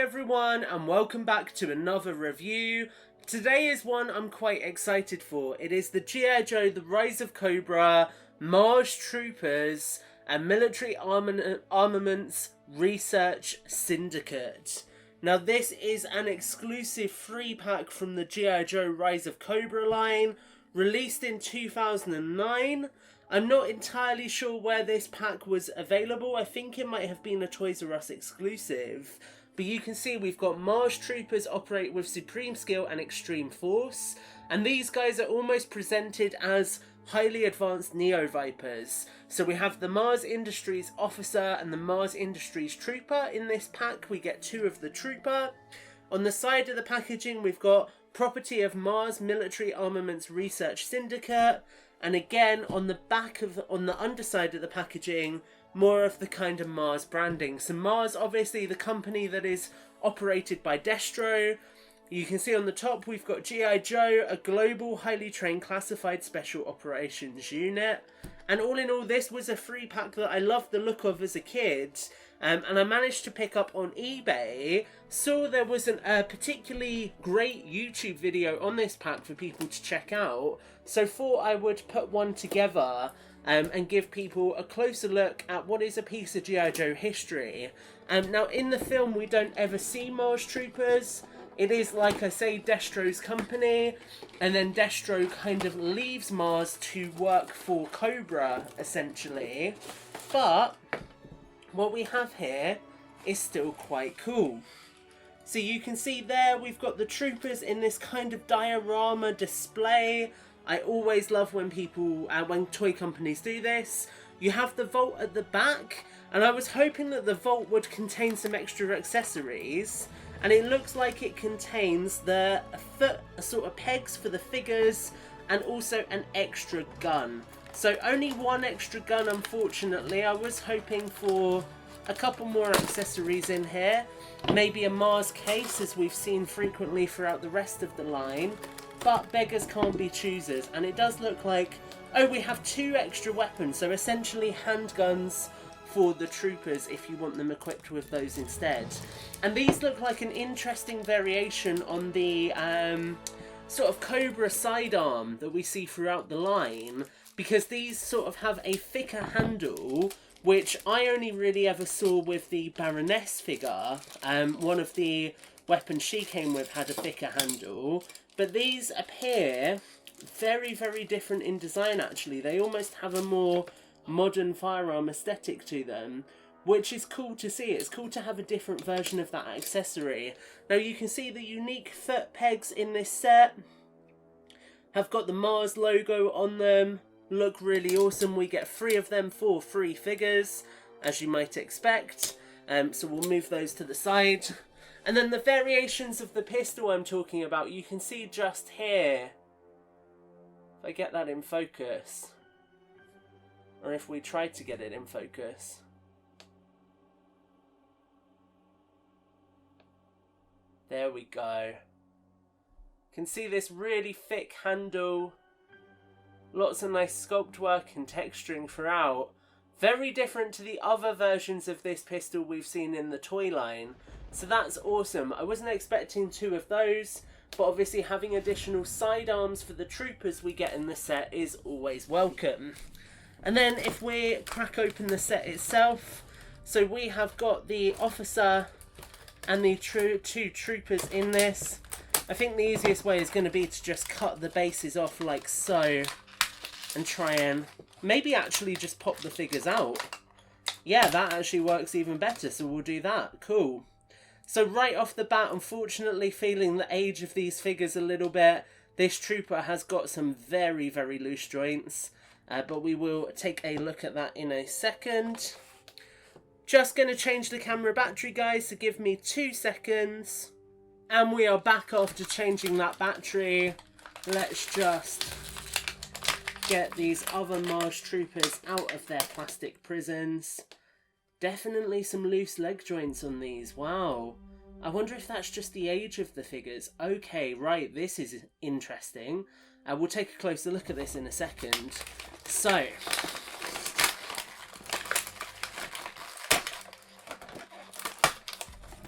everyone, and welcome back to another review. Today is one I'm quite excited for. It is the G.I. Joe The Rise of Cobra, Mars Troopers, and Military Armaments Research Syndicate. Now this is an exclusive 3-pack from the G.I. Joe Rise of Cobra line, released in 2009. I'm not entirely sure where this pack was available. I think it might have been a Toys R Us exclusive. But you can see we've got Mars Troopers operate with supreme skill and extreme force. And these guys are almost presented as highly advanced Neo Vipers. So we have the Mars Industries Officer and the Mars Industries Trooper. In this pack we get 2 of the Trooper. On the side of the packaging we've got property of Mars Military Armaments Research Syndicate. And again, on the underside of the packaging, more of the kind of Mars branding. So Mars, obviously the company that is operated by Destro. You can see on the top we've got G.I. Joe, a global highly trained classified special operations unit. And all in all, this was a 3-pack that I loved the look of as a kid. And I managed to pick up on eBay. Saw there wasn't a particularly great YouTube video on this pack for people to check out. So thought I would put one together and give people a closer look at what is a piece of G.I. Joe history. Now in the film we don't ever see Mars Troopers. It is, like I say, Destro's company, and then Destro kind of leaves Mars to work for Cobra, essentially. But what we have here is still quite cool. So you can see there we've got the Troopers in this kind of diorama display. I always love when when toy companies do this. You have the vault at the back, and I was hoping that the vault would contain some extra accessories. And it looks like it contains the sort of pegs for the figures and also an extra gun. So only one extra gun, unfortunately. I was hoping for a couple more accessories in here. Maybe a Mars case, as we've seen frequently throughout the rest of the line. But beggars can't be choosers. And it does look like, oh, we have 2 extra weapons. So essentially handguns for the Troopers if you want them equipped with those instead. And these look like an interesting variation on the sort of Cobra sidearm that we see throughout the line, because these sort of have a thicker handle, which I only really ever saw with the Baroness figure. One of the weapons she came with had a thicker handle, but these appear very, very different in design actually. They almost have a more modern firearm aesthetic to them, which is cool to see. It's cool to have a different version of that accessory. Now you can see the unique foot pegs in this set have got the Mars logo on them. Look really awesome. We get 3 of them for 3 figures, as you might expect. So we'll move those to the side. And then the variations of the pistol I'm talking about, you can see just here. If I get that in focus. Or if we try to get it in focus. There we go. Can see this really thick handle. Lots of nice sculpt work and texturing throughout. Very different to the other versions of this pistol we've seen in the toy line. So that's awesome. I wasn't expecting 2 of those. But obviously having additional sidearms for the Troopers we get in the set is always welcome. And then if we crack open the set itself, so we have got the Officer and the 2 Troopers in this. I think the easiest way is going to be to just cut the bases off like so and try and maybe actually just pop the figures out. Yeah, that actually works even better, so we'll do that. Cool. So right off the bat, unfortunately feeling the age of these figures a little bit, this Trooper has got some very, very loose joints. But we will take a look at that in a second. Just going to change the camera battery, guys, so give me 2 seconds. And we are back after changing that battery. Let's just get these other Mars Troopers out of their plastic prisons. Definitely some loose leg joints on these. Wow. I wonder if that's just the age of the figures. Okay, right, this is interesting. We'll take a closer look at this in a second. So,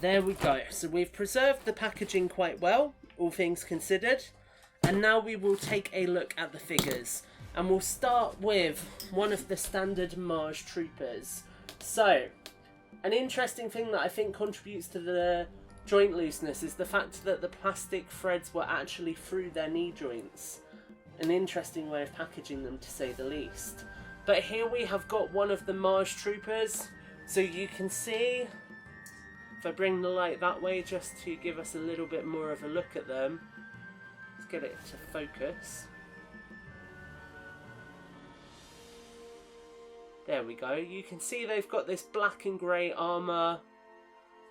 there we go. So we've preserved the packaging quite well, all things considered. And now we will take a look at the figures. And we'll start with one of the standard Mars Troopers. So, an interesting thing that I think contributes to the joint looseness is the fact that the plastic threads were actually through their knee joints. An interesting way of packaging them, to say the least. But here we have got one of the Mars Troopers. So you can see, if I bring the light that way just to give us a little bit more of a look at them. Let's get it to focus. There we go. You can see they've got this black and grey armour.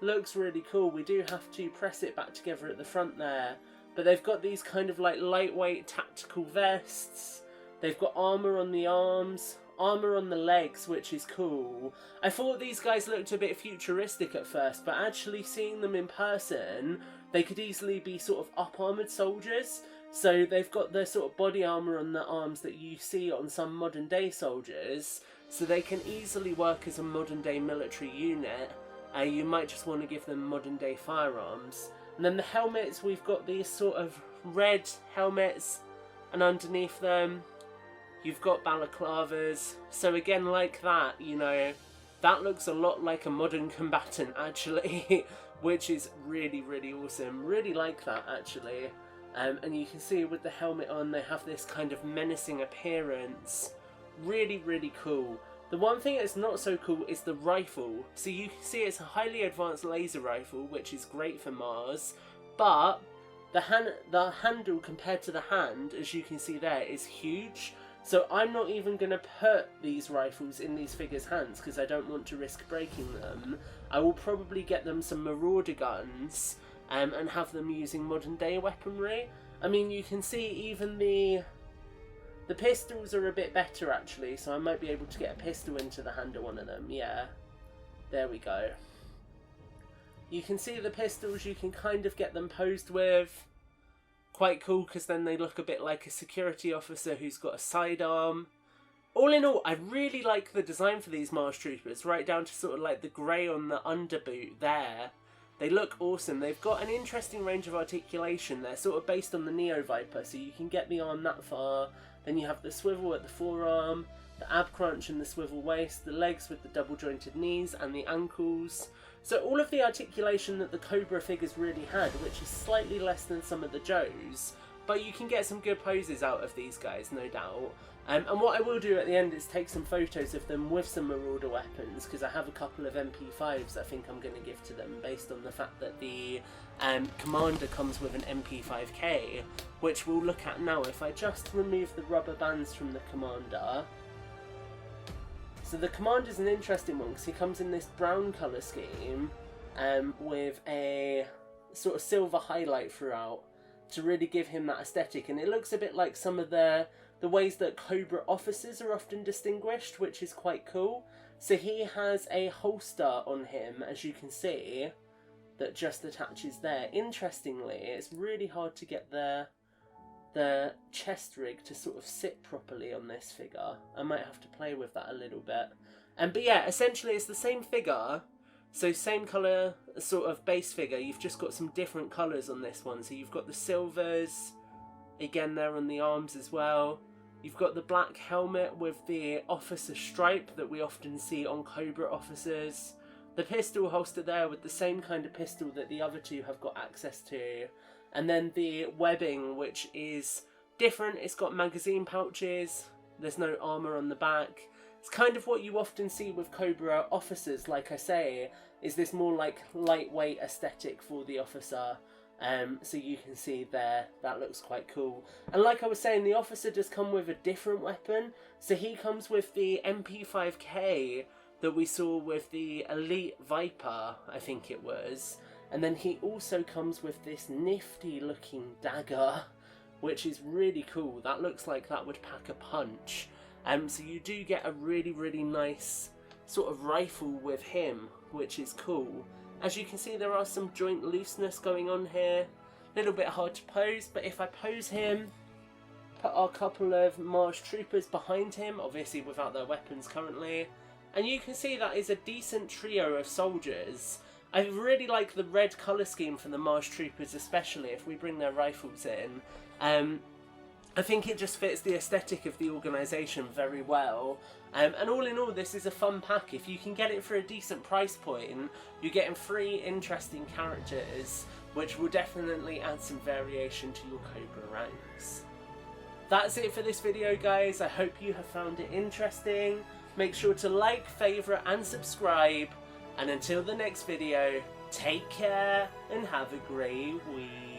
Looks really cool. We do have to press it back together at the front there. But they've got these kind of like lightweight tactical vests. They've got armour on the arms, armour on the legs, which is cool. I thought these guys looked a bit futuristic at first, but actually seeing them in person, they could easily be sort of up-armoured soldiers. So they've got the sort of body armour on the arms that you see on some modern day soldiers. So they can easily work as a modern day military unit. You might just want to give them modern day firearms. And then the helmets, we've got these sort of red helmets, and underneath them you've got balaclavas. So again, like that, you know, that looks a lot like a modern combatant actually, which is really, really awesome. Really like that actually. And you can see with the helmet on, they have this kind of menacing appearance. Really, really cool. The one thing that's not so cool is the rifle. So you can see it's a highly advanced laser rifle, which is great for Mars, but the handle compared to the hand, as you can see there, is huge. So I'm not even going to put these rifles in these figures' hands because I don't want to risk breaking them. I will probably get them some Marauder guns and have them using modern day weaponry. I mean, you can see even the pistols are a bit better actually, so I might be able to get a pistol into the hand of one of them, yeah. There we go. You can see the pistols, you can kind of get them posed with. Quite cool, because then they look a bit like a security officer who's got a sidearm. All in all, I really like the design for these Mars Troopers, right down to sort of like the grey on the underboot there. They look awesome. They've got an interesting range of articulation. They're sort of based on the Neo Viper, so you can get the arm that far. Then you have the swivel at the forearm, the ab crunch and the swivel waist, the legs with the double jointed knees and the ankles. So all of the articulation that the Cobra figures really had, which is slightly less than some of the Joes, but you can get some good poses out of these guys, no doubt. And what I will do at the end is take some photos of them with some Marauder weapons, because I have a couple of MP5s I think I'm going to give to them, based on the fact that the Commander comes with an MP5K, which we'll look at now. If I just remove the rubber bands from the Commander. So the Commander's an interesting one, because he comes in this brown colour scheme with a sort of silver highlight throughout to really give him that aesthetic, and it looks a bit like some of the ways that Cobra officers are often distinguished, which is quite cool. So he has a holster on him, as you can see, that just attaches there. Interestingly, it's really hard to get the chest rig to sort of sit properly on this figure. I might have to play with that a little bit. But yeah, essentially it's the same figure, so same colour sort of base figure. You've just got some different colours on this one. So you've got the silvers, again there on the arms as well. You've got the black helmet with the officer stripe that we often see on Cobra officers. The pistol holster there with the same kind of pistol that the other two have got access to. And then the webbing, which is different. It's got magazine pouches. There's no armour on the back. It's kind of what you often see with Cobra officers, like I say, is this more like lightweight aesthetic for the officer. So you can see there, that looks quite cool. And like I was saying, the officer does come with a different weapon. So he comes with the MP5K that we saw with the Elite Viper, I think it was. And then he also comes with this nifty looking dagger, which is really cool. That looks like that would pack a punch. So you do get a really, really nice sort of rifle with him, which is cool. As you can see, there are some joint looseness going on here. A little bit hard to pose, but if I pose him, put our couple of Mars Troopers behind him, obviously without their weapons currently, and you can see that is a decent trio of soldiers. I really like the red colour scheme for the Mars Troopers, especially if we bring their rifles in. I think it just fits the aesthetic of the organisation very well. And all in all, this is a fun pack. If you can get it for a decent price point, you're getting 3 interesting characters, which will definitely add some variation to your Cobra ranks. That's it for this video, guys. I hope you have found it interesting. Make sure to like, favourite and subscribe. And until the next video, take care and have a great week.